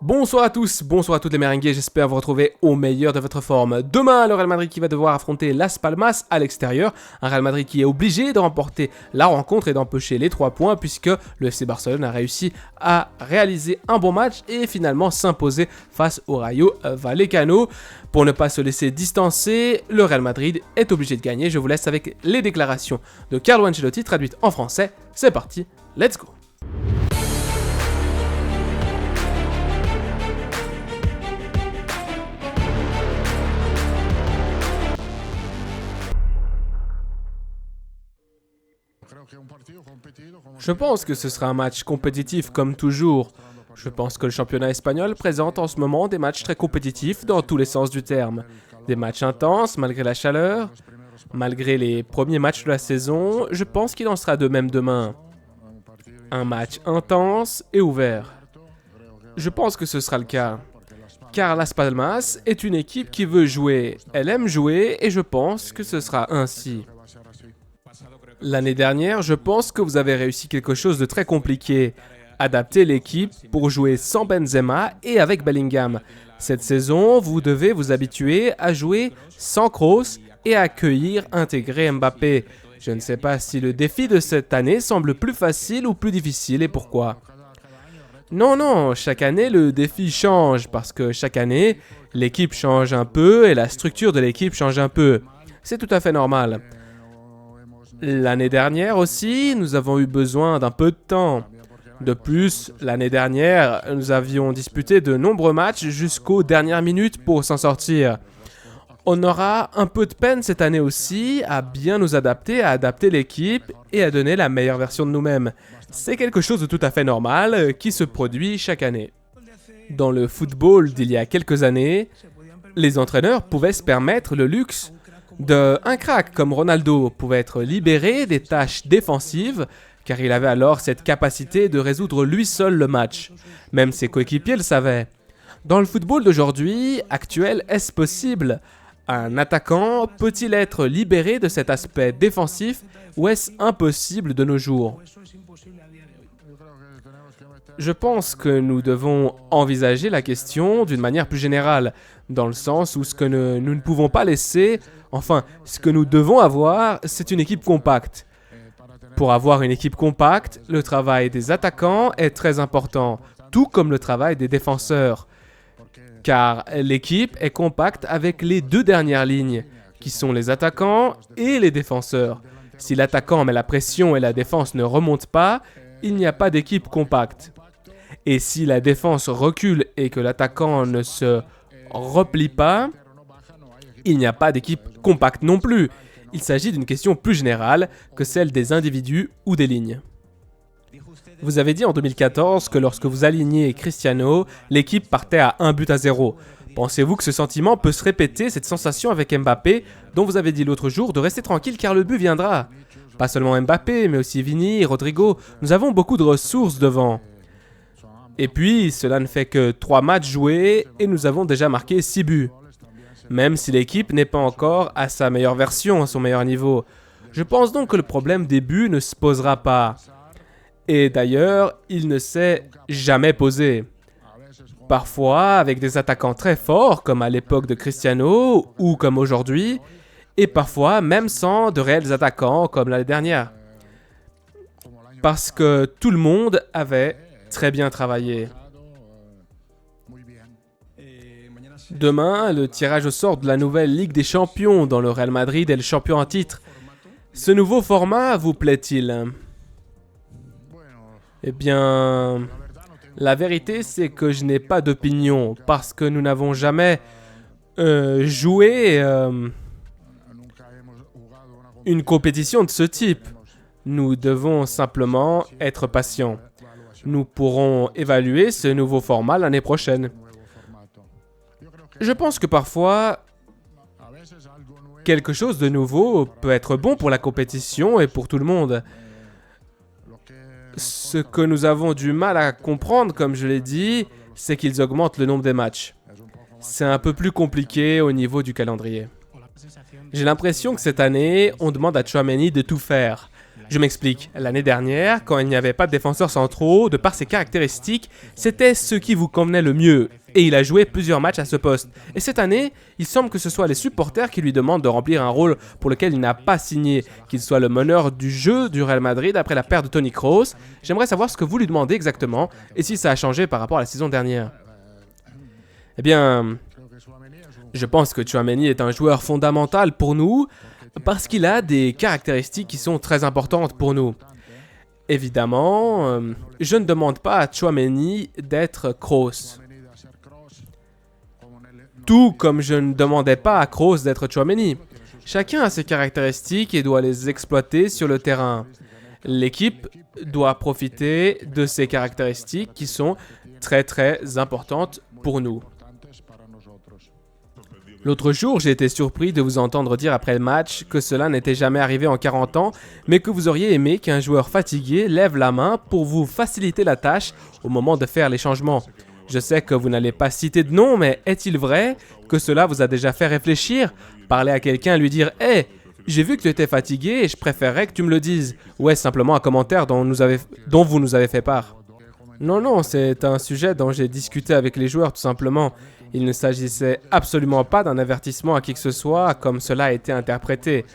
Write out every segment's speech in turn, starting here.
Bonsoir à tous, bonsoir à toutes les merengues, j'espère vous retrouver au meilleur de votre forme. Demain, le Real Madrid qui va devoir affronter Las Palmas à l'extérieur. Un Real Madrid qui est obligé de remporter la rencontre et d'empocher les 3 points puisque le FC Barcelone a réussi à réaliser un bon match et finalement s'imposer face au Rayo Vallecano. Pour ne pas se laisser distancer, le Real Madrid est obligé de gagner. Je vous laisse avec les déclarations de Carlo Ancelotti traduites en français. C'est parti, let's go! Je pense que ce sera un match compétitif comme toujours. Je pense que le championnat espagnol présente en ce moment des matchs très compétitifs dans tous les sens du terme. Des matchs intenses malgré la chaleur. Malgré les premiers matchs de la saison, je pense qu'il en sera de même demain. Un match intense et ouvert. Je pense que ce sera le cas. Car Las Palmas est une équipe qui veut jouer. Elle aime jouer et je pense que ce sera ainsi. L'année dernière, je pense que vous avez réussi quelque chose de très compliqué. Adapter l'équipe pour jouer sans Benzema et avec Bellingham. Cette saison, vous devez vous habituer à jouer sans Kroos et à accueillir, intégrer Mbappé. Je ne sais pas si le défi de cette année semble plus facile ou plus difficile et pourquoi. Non, chaque année le défi change parce que chaque année, l'équipe change un peu et la structure de l'équipe change un peu. C'est tout à fait normal. L'année dernière aussi, nous avons eu besoin d'un peu de temps. De plus, l'année dernière, nous avions disputé de nombreux matchs jusqu'aux dernières minutes pour s'en sortir. On aura un peu de peine cette année aussi à bien nous adapter, à adapter l'équipe et à donner la meilleure version de nous-mêmes. C'est quelque chose de tout à fait normal qui se produit chaque année. Dans le football d'il y a quelques années, les entraîneurs pouvaient se permettre le luxe un crack comme Ronaldo pouvait être libéré des tâches défensives car il avait alors cette capacité de résoudre lui seul le match. Même ses coéquipiers le savaient. Dans le football d'aujourd'hui, actuel, est-ce possible? Un attaquant peut-il être libéré de cet aspect défensif ou est-ce impossible de nos jours? Je pense que nous devons envisager la question d'une manière plus générale, dans le sens où ce que nous ne pouvons pas laisser, enfin, ce que nous devons avoir, c'est une équipe compacte. Pour avoir une équipe compacte, le travail des attaquants est très important, tout comme le travail des défenseurs. Car l'équipe est compacte avec les 2 dernières lignes, qui sont les attaquants et les défenseurs. Si l'attaquant met la pression et la défense ne remonte pas, il n'y a pas d'équipe compacte. Et si la défense recule et que l'attaquant ne se replie pas, il n'y a pas d'équipe compacte non plus. Il s'agit d'une question plus générale que celle des individus ou des lignes. Vous avez dit en 2014 que lorsque vous aligniez Cristiano, l'équipe partait à 1-0. Pensez-vous que ce sentiment peut se répéter, cette sensation avec Mbappé, dont vous avez dit l'autre jour de rester tranquille car le but viendra? Pas seulement Mbappé, mais aussi Vini, Rodrigo, nous avons beaucoup de ressources devant. Et puis, cela ne fait que 3 matchs joués et nous avons déjà marqué 6 buts. Même si l'équipe n'est pas encore à sa meilleure version, à son meilleur niveau. Je pense donc que le problème des buts ne se posera pas. Et d'ailleurs, il ne s'est jamais posé. Parfois, avec des attaquants très forts, comme à l'époque de Cristiano ou comme aujourd'hui, et parfois même sans de réels attaquants, comme l'année dernière. Parce que tout le monde avait très bien travaillé. Demain, le tirage au sort de la nouvelle Ligue des Champions dans le Real Madrid est le champion en titre. Ce nouveau format vous plaît-il? Eh bien, la vérité c'est que je n'ai pas d'opinion parce que nous n'avons jamais joué une compétition de ce type. Nous devons simplement être patients. Nous pourrons évaluer ce nouveau format l'année prochaine. Je pense que parfois, quelque chose de nouveau peut être bon pour la compétition et pour tout le monde. Ce que nous avons du mal à comprendre, comme je l'ai dit, c'est qu'ils augmentent le nombre des matchs. C'est un peu plus compliqué au niveau du calendrier. J'ai l'impression que cette année, on demande à Tchouaméni de tout faire. Je m'explique. L'année dernière, quand il n'y avait pas de défenseurs centraux, de par ses caractéristiques, c'était ce qui vous convenait le mieux. Et il a joué plusieurs matchs à ce poste. Et cette année, il semble que ce soit les supporters qui lui demandent de remplir un rôle pour lequel il n'a pas signé, qu'il soit le meneur du jeu du Real Madrid après la perte de Toni Kroos. J'aimerais savoir ce que vous lui demandez exactement et si ça a changé par rapport à la saison dernière. Eh bien, je pense que Tchouaméni est un joueur fondamental pour nous parce qu'il a des caractéristiques qui sont très importantes pour nous. Évidemment, je ne demande pas à Tchouaméni d'être Kroos. Tout comme je ne demandais pas à Kroos d'être Tchouaméni. Chacun a ses caractéristiques et doit les exploiter sur le terrain. L'équipe doit profiter de ces caractéristiques qui sont très très importantes pour nous. L'autre jour, j'ai été surpris de vous entendre dire après le match que cela n'était jamais arrivé en 40 ans, mais que vous auriez aimé qu'un joueur fatigué lève la main pour vous faciliter la tâche au moment de faire les changements. Je sais que vous n'allez pas citer de nom, mais est-il vrai que cela vous a déjà fait réfléchir? Parler à quelqu'un, lui dire « Hey, j'ai vu que tu étais fatigué et je préférerais que tu me le dises. » Ou est-ce simplement un commentaire dont vous nous avez fait part? Non, c'est un sujet dont j'ai discuté avec les joueurs tout simplement. Il ne s'agissait absolument pas d'un avertissement à qui que ce soit, comme cela a été interprété.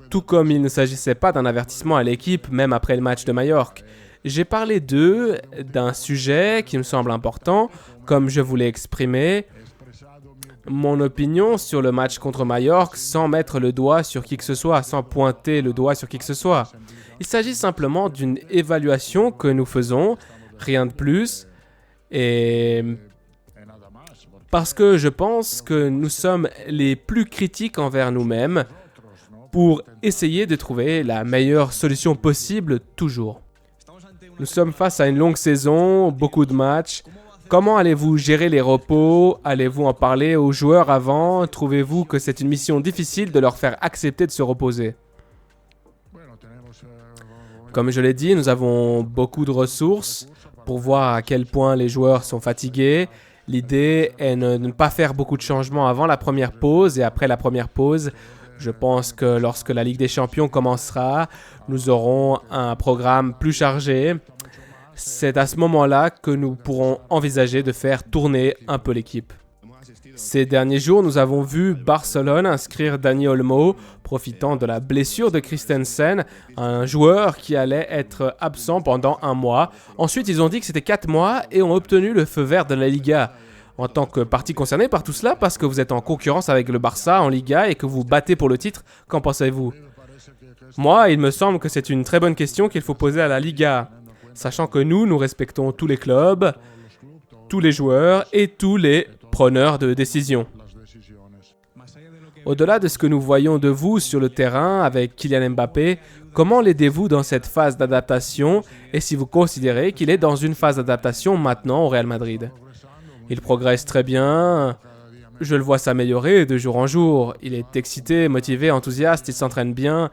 Tout comme il ne s'agissait pas d'un avertissement à l'équipe, même après le match de Majorque. J'ai parlé d'eux, d'un sujet qui me semble important, comme je vous l'ai exprimé. Mon opinion sur le match contre Majorque sans mettre le doigt sur qui que ce soit, sans pointer le doigt sur qui que ce soit. Il s'agit simplement d'une évaluation que nous faisons, rien de plus, et parce que je pense que nous sommes les plus critiques envers nous-mêmes pour essayer de trouver la meilleure solution possible toujours. Nous sommes face à une longue saison, beaucoup de matchs. Comment allez-vous gérer les repos? Allez-vous en parler aux joueurs avant? Trouvez-vous que c'est une mission difficile de leur faire accepter de se reposer? Comme je l'ai dit, nous avons beaucoup de ressources pour voir à quel point les joueurs sont fatigués. L'idée est de ne pas faire beaucoup de changements avant la première pause et après la première pause. Je pense que lorsque la Ligue des Champions commencera, nous aurons un programme plus chargé. C'est à ce moment-là que nous pourrons envisager de faire tourner un peu l'équipe. Ces derniers jours, nous avons vu Barcelone inscrire Dani Olmo, profitant de la blessure de Christensen, un joueur qui allait être absent pendant 1 mois. Ensuite, ils ont dit que c'était 4 mois et ont obtenu le feu vert de la Liga. En tant que partie concernée par tout cela, parce que vous êtes en concurrence avec le Barça en Liga et que vous battez pour le titre, qu'en pensez-vous? Moi, il me semble que c'est une très bonne question qu'il faut poser à la Liga, sachant que nous respectons tous les clubs, tous les joueurs et tous les preneurs de décision. Au-delà de ce que nous voyons de vous sur le terrain avec Kylian Mbappé, comment l'aidez-vous dans cette phase d'adaptation et si vous considérez qu'il est dans une phase d'adaptation maintenant au Real Madrid? Il progresse très bien, je le vois s'améliorer de jour en jour, il est excité, motivé, enthousiaste, il s'entraîne bien,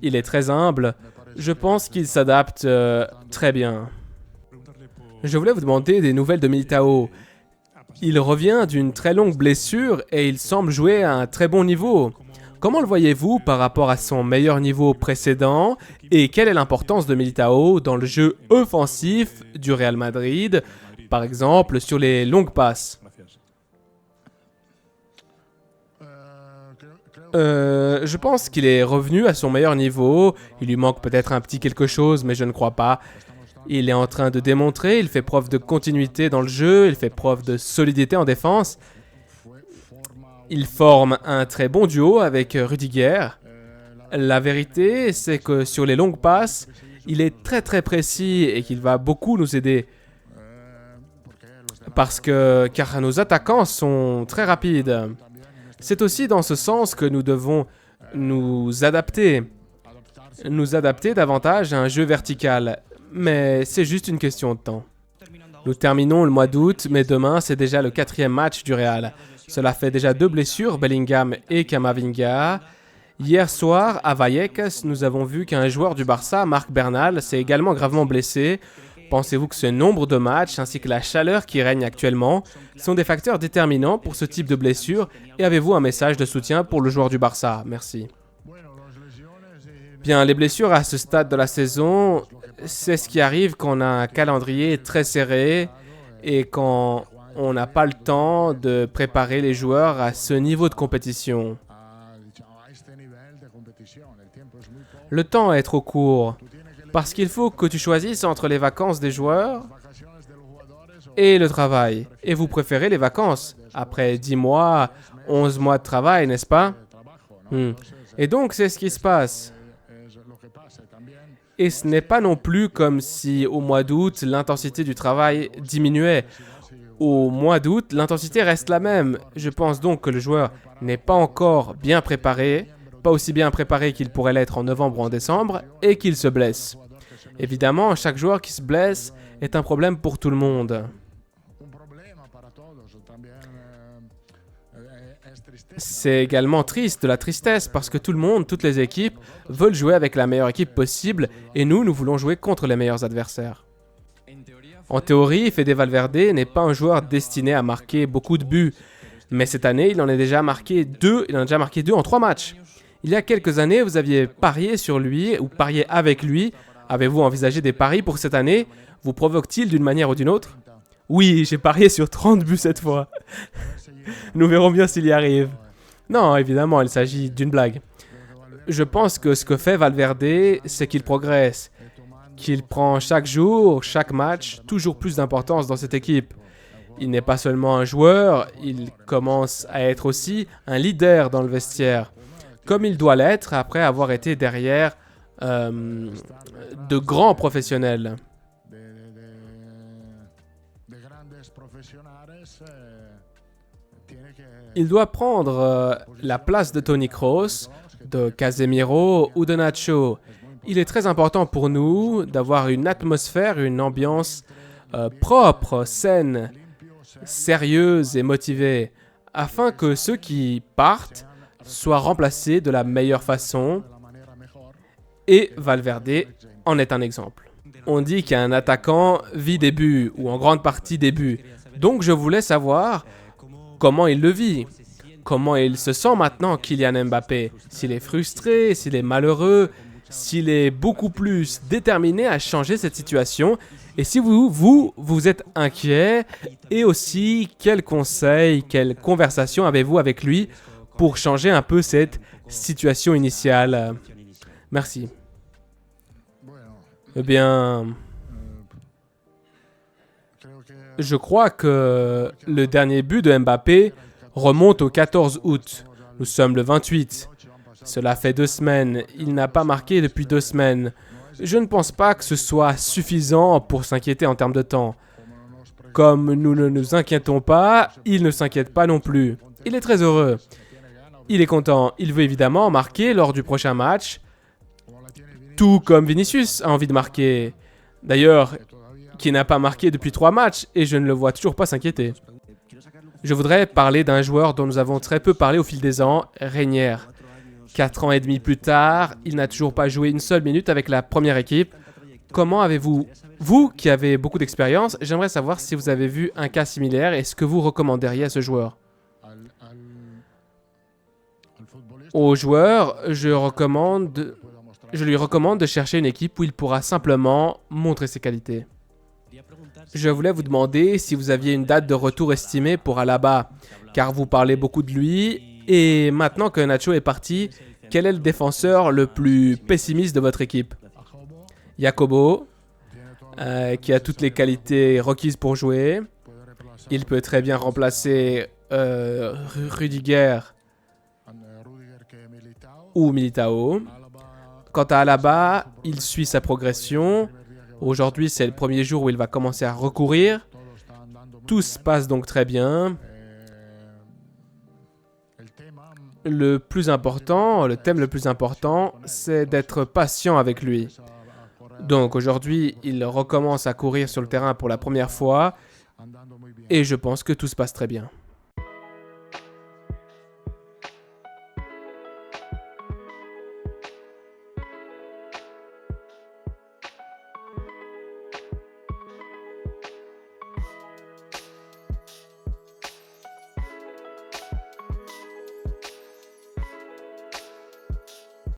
il est très humble, je pense qu'il s'adapte très bien. Je voulais vous demander des nouvelles de Militao. Il revient d'une très longue blessure et il semble jouer à un très bon niveau. Comment le voyez-vous par rapport à son meilleur niveau précédent et quelle est l'importance de Militao dans le jeu offensif du Real Madrid, par exemple sur les longues passes? Je pense qu'il est revenu à son meilleur niveau. Il lui manque peut-être un petit quelque chose, mais je ne crois pas. Il est en train de démontrer, il fait preuve de continuité dans le jeu, il fait preuve de solidité en défense. Il forme un très bon duo avec Rudiger. La vérité, c'est que sur les longues passes, il est très très précis et qu'il va beaucoup nous aider. Car nos attaquants sont très rapides. C'est aussi dans ce sens que nous devons nous adapter davantage à un jeu vertical. Mais c'est juste une question de temps. Nous terminons le mois d'août, mais demain, c'est déjà le 4e match du Real. Cela fait déjà 2 blessures, Bellingham et Camavinga. Hier soir, à Vallecas, nous avons vu qu'un joueur du Barça, Marc Bernal, s'est également gravement blessé. Pensez-vous que ce nombre de matchs ainsi que la chaleur qui règne actuellement sont des facteurs déterminants pour ce type de blessure? Et avez-vous un message de soutien pour le joueur du Barça? Merci. Bien, les blessures à ce stade de la saison, c'est ce qui arrive quand on a un calendrier très serré et quand on n'a pas le temps de préparer les joueurs à ce niveau de compétition. Le temps est trop court parce qu'il faut que tu choisisses entre les vacances des joueurs et le travail. Et vous préférez les vacances après 10 mois, 11 mois de travail, n'est-ce pas? Et donc, c'est ce qui se passe. Et ce n'est pas non plus comme si au mois d'août, l'intensité du travail diminuait. Au mois d'août, l'intensité reste la même. Je pense donc que le joueur n'est pas encore bien préparé, pas aussi bien préparé qu'il pourrait l'être en novembre ou en décembre, et qu'il se blesse. Évidemment, chaque joueur qui se blesse est un problème pour tout le monde. C'est également triste, de la tristesse, parce que tout le monde, toutes les équipes, veulent jouer avec la meilleure équipe possible, et nous voulons jouer contre les meilleurs adversaires. En théorie, Fede Valverde n'est pas un joueur destiné à marquer beaucoup de buts, mais cette année, il en a déjà marqué 2, en 3 matchs. Il y a quelques années, vous aviez parié sur lui, ou parié avec lui. Avez-vous envisagé des paris pour cette année? Vous provoque-t-il d'une manière ou d'une autre? Oui, j'ai parié sur 30 buts cette fois. Nous verrons bien s'il y arrive. Non, évidemment, il s'agit d'une blague. Je pense que ce que fait Valverde, c'est qu'il progresse, qu'il prend chaque jour, chaque match, toujours plus d'importance dans cette équipe. Il n'est pas seulement un joueur, il commence à être aussi un leader dans le vestiaire, comme il doit l'être après avoir été derrière de grands professionnels. Il doit prendre la place de Toni Kroos, de Casemiro ou de Nacho. Il est très important pour nous d'avoir une atmosphère, une ambiance propre, saine, sérieuse et motivée, afin que ceux qui partent soient remplacés de la meilleure façon. Et Valverde en est un exemple. On dit qu'un attaquant vit des buts, ou en grande partie des buts. Donc je voulais savoir comment il le vit, comment il se sent maintenant, Kylian Mbappé. S'il est frustré, s'il est malheureux, s'il est beaucoup plus déterminé à changer cette situation. Et si vous êtes inquiet, et aussi quels conseils, quelles conversations avez-vous avec lui pour changer un peu cette situation initiale? Merci. Eh bien, je crois que le dernier but de Mbappé remonte au 14 août. Nous sommes le 28. Cela fait 2 semaines. Il n'a pas marqué depuis 2 semaines. Je ne pense pas que ce soit suffisant pour s'inquiéter en termes de temps. Comme nous ne nous inquiétons pas, il ne s'inquiète pas non plus. Il est très heureux. Il est content. Il veut évidemment marquer lors du prochain match. Tout comme Vinicius a envie de marquer. D'ailleurs, qui n'a pas marqué depuis 3 matchs et je ne le vois toujours pas s'inquiéter. Je voudrais parler d'un joueur dont nous avons très peu parlé au fil des ans, Reinier. 4 ans et demi plus tard, il n'a toujours pas joué une seule minute avec la première équipe. Comment avez-vous, vous qui avez beaucoup d'expérience, j'aimerais savoir si vous avez vu un cas similaire et ce que vous recommanderiez à ce joueur. Au joueur, je lui recommande de chercher une équipe où il pourra simplement montrer ses qualités. Je voulais vous demander si vous aviez une date de retour estimée pour Alaba, car vous parlez beaucoup de lui, et maintenant que Nacho est parti, quel est le défenseur le plus pessimiste de votre équipe? Jacobo, qui a toutes les qualités requises pour jouer. Il peut très bien remplacer Rudiger ou Militao. Quant à Alaba, il suit sa progression. Aujourd'hui, c'est le premier jour où il va commencer à recourir. Tout se passe donc très bien. Le thème le plus important, c'est d'être patient avec lui. Donc aujourd'hui, il recommence à courir sur le terrain pour la première fois et je pense que tout se passe très bien.